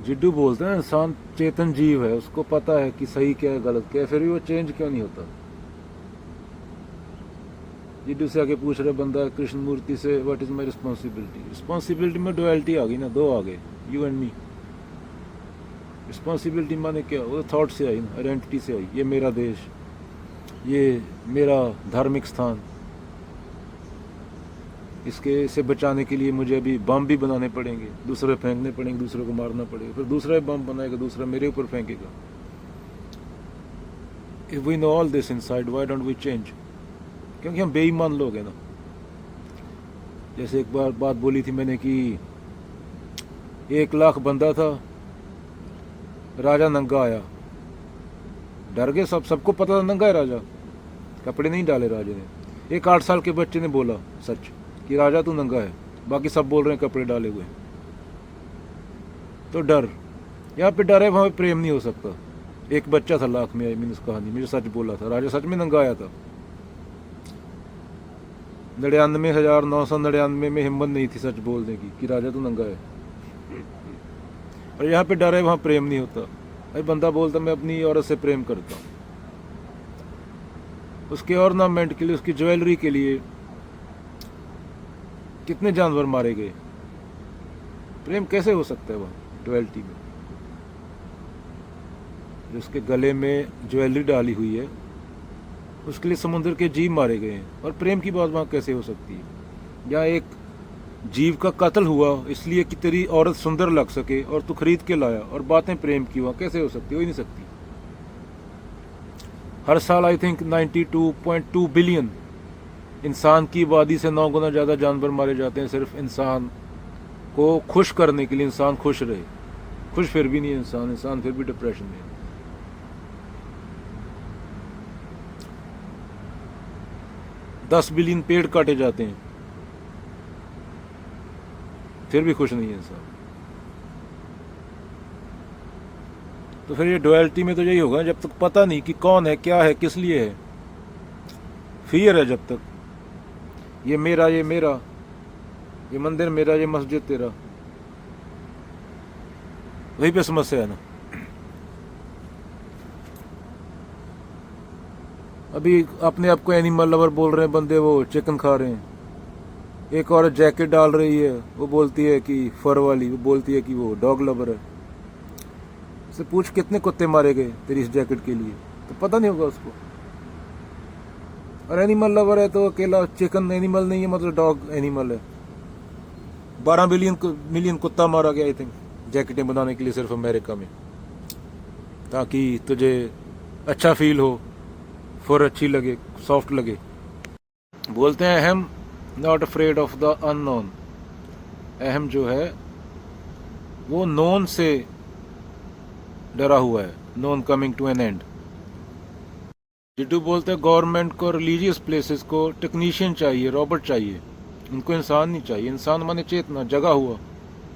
जिड्डू बोलते हैं इंसान चेतन जीव है, उसको पता है कि सही क्या है गलत क्या है, फिर भी वो चेंज क्यों नहीं होता। जिड्डू से आगे पूछ रहे बंदा कृष्ण मूर्ति से, what is my responsibility. Responsibility में डुअलिटी आ गई ना, दो आ गए, यू एंड मी। रिस्पॉन्सिबिलिटी माने क्या, वो थॉट से आई ना, आइडेंटिटी से आई। ये मेरा देश, ये मेरा धार्मिक स्थान, इसके से बचाने के लिए मुझे अभी बम भी बनाने पड़ेंगे, दूसरे फेंकने पड़ेंगे, दूसरे को मारना पड़ेगा, फिर दूसरा बम बनाएगा, दूसरा मेरे ऊपर फेंकेगा। If we know all this inside, why don't we change? क्योंकि हम बेईमान लोग हैं ना। जैसे एक बार बात बोली थी मैंने कि 1 लाख बंदा था, राजा नंगा आया, डर गए सब, सबको पता था नंगा है राजा, कपड़े नहीं डाले राजा ने। एक 8 साल के बच्चे ने बोला सच कि राजा तू नंगा है, बाकी सब बोल रहे हैं कपड़े डाले हुए। तो डर, यहाँ पे डर है, वहाँ पे प्रेम नहीं हो सकता। एक बच्चा था लाख में, आई मीन उस कहानी मुझे सच बोला था, राजा सच में नंगा आया था। 99,999 में हिम्मत नहीं थी सच बोलने की कि राजा तू नंगा है। और यहाँ पे डर है, वहाँ प्रेम नहीं होता। भाई बंदा बोलता मैं अपनी औरत से प्रेम करता हूँ, उसके ऑर्नामेंट के लिए, उसकी ज्वेलरी के लिए कितने जानवर मारे गए। प्रेम कैसे हो सकता है वहाँ डुअलिटी में? जो उसके गले में ज्वेलरी डाली हुई है, उसके लिए समुद्र के जीव मारे गए हैं, और प्रेम की बात वहाँ कैसे हो सकती है? या एक जीव का कत्ल हुआ इसलिए कि तेरी औरत सुंदर लग सके और तू खरीद के लाया, और बातें प्रेम की वहाँ कैसे हो सकती? हो ही नहीं सकती। हर साल आई थिंक 92.2 बिलियन इंसान की आबादी से 9 गुना ज़्यादा जानवर मारे जाते हैं, सिर्फ इंसान को खुश करने के लिए। इंसान खुश रहे, खुश फिर भी नहीं है इंसान, इंसान फिर भी डिप्रेशन में है। 10 बिलियन पेड़ काटे जाते हैं, फिर भी खुश नहीं है इंसान। तो फिर ये डुअलिटी में तो यही होगा, जब तक पता नहीं कि कौन है, क्या है, किस लिए है, फियर है जब तक, ये मेरा, ये मेरा, ये मंदिर मेरा, ये मस्जिद तेरा, वहीं पे समस्या है ना। अभी अपने आप को एनिमल लवर बोल रहे हैं बंदे, वो चिकन खा रहे हैं। एक औरत जैकेट डाल रही है, वो बोलती है कि फर वाली, वो बोलती है कि वो डॉग लवर है। उससे पूछ कितने कुत्ते मारे गए तेरी इस जैकेट के लिए, तो पता नहीं होगा उसको। और एनिमल लवर है तो अकेला चिकन एनिमल नहीं है, मतलब डॉग एनिमल है। 12 मिलियन कुत्ता मारा गया आई थिंक जैकेटें बनाने के लिए सिर्फ अमेरिका में, ताकि तुझे अच्छा फील हो, फर अच्छी लगे, सॉफ्ट लगे। बोलते हैं अहम not afraid of the unknown. अहम जो है वो नोन से डरा हुआ है, known coming to an end. Jiddu बोलते हैं गवर्नमेंट को रिलीजियस प्लेसेस को टेक्नीशियन चाहिए, रॉबोट चाहिए, उनको इंसान नहीं चाहिए। इंसान माने चेतना, जगा हुआ,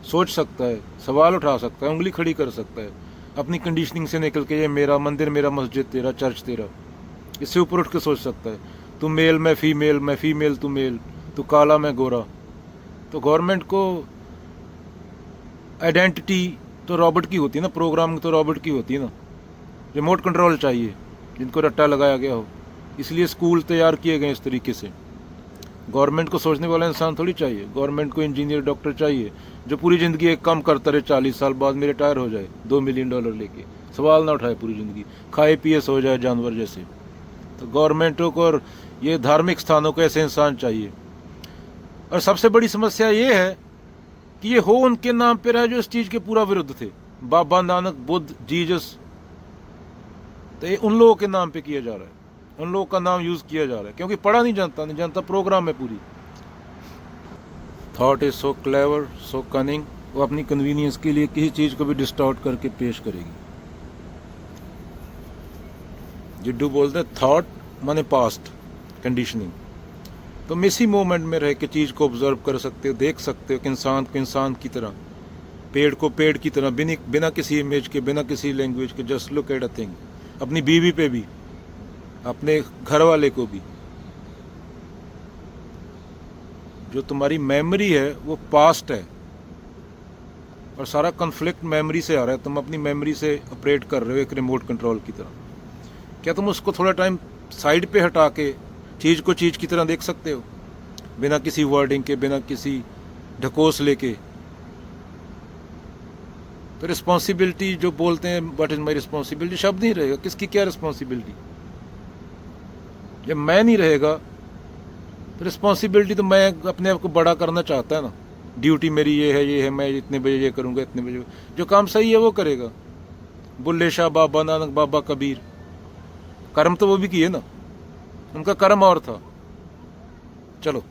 सोच सकता है, सवाल उठा सकता है, उंगली खड़ी कर सकता है, अपनी कंडीशनिंग से निकल के ये मेरा मंदिर, मेरा मस्जिद तेरा, चर्च तेरा, इससे ऊपर उठ के सोच सकता है। तू मेल, मैं फीमेल, मैं फीमेल, तू मेल, तू काला, मैं गोरा। तो गवर्नमेंट को आइडेंटिटी तो रॉबोट की होती है ना, प्रोग्रामिंग तो रॉबोट की होती है ना। रिमोट कंट्रोल चाहिए जिनको रट्टा लगाया गया हो, इसलिए स्कूल तैयार किए गए इस तरीके से। गवर्नमेंट को सोचने वाला इंसान थोड़ी चाहिए, गवर्नमेंट को इंजीनियर, डॉक्टर चाहिए जो पूरी ज़िंदगी एक काम करता रहे, 40 साल बाद में रिटायर हो जाए $2 मिलियन लेके, सवाल ना उठाए पूरी ज़िंदगी, खाए पिए सो जाए जानवर जैसे। तो गवर्नमेंटों को और ये धार्मिक स्थानों को ऐसे इंसान चाहिए। और सबसे बड़ी समस्या ये है कि ये हो उनके नाम पे रहा जो इस चीज़ के पूरा विरुद्ध थे, बाबा नानक, बुद्ध, जीसस। तो ये उन लोगों के नाम पे किया जा रहा है, उन लोगों का नाम यूज़ किया जा रहा है, क्योंकि पढ़ा नहीं जानता, नहीं जानता प्रोग्राम है पूरी। Thought is so clever, so cunning, वो अपनी कन्वीनियंस के लिए किसी चीज़ को भी डिस्टॉर्ट करके पेश करेगी। जिड्डू बोलते हैं थॉट माने पास्ट कंडीशनिंग। तुम इसी मोमेंट में रह के चीज़ को ऑब्जर्व कर सकते हो, देख सकते हो कि इंसान को इंसान की तरह, पेड़ को पेड़ की तरह, बिना किसी इमेज के, बिना किसी लैंग्वेज के, just look at a thing. अपनी बीवी पे भी, अपने घर वाले को भी। जो तुम्हारी मेमोरी है वो पास्ट है, और सारा कन्फ्लिक्ट मेमोरी से आ रहा है। तुम अपनी मेमोरी से ऑपरेट कर रहे हो एक रिमोट कंट्रोल की तरह। क्या तुम उसको थोड़ा टाइम साइड पे हटा के चीज़ को चीज़ की तरह देख सकते हो, बिना किसी वर्डिंग के, बिना किसी ढकोस लेके? तो रिस्पॉन्सिबिलिटी जो बोलते हैं, व्हाट इज माई रिस्पॉन्सिबिलिटी, शब्द नहीं रहेगा। किसकी क्या रिस्पॉन्सिबिलिटी? जब मैं नहीं रहेगा तो रिस्पॉन्सिबिलिटी तो मैं अपने आप को बड़ा करना चाहता है ना। ड्यूटी मेरी ये है, मैं इतने बजे ये करूँगा, इतने बजे जो काम सही है वो करेगा। बुल्ले शाह बाबा, नानक बाबा, कबीर, कर्म तो वो भी किए ना, उनका कर्म और था। चलो।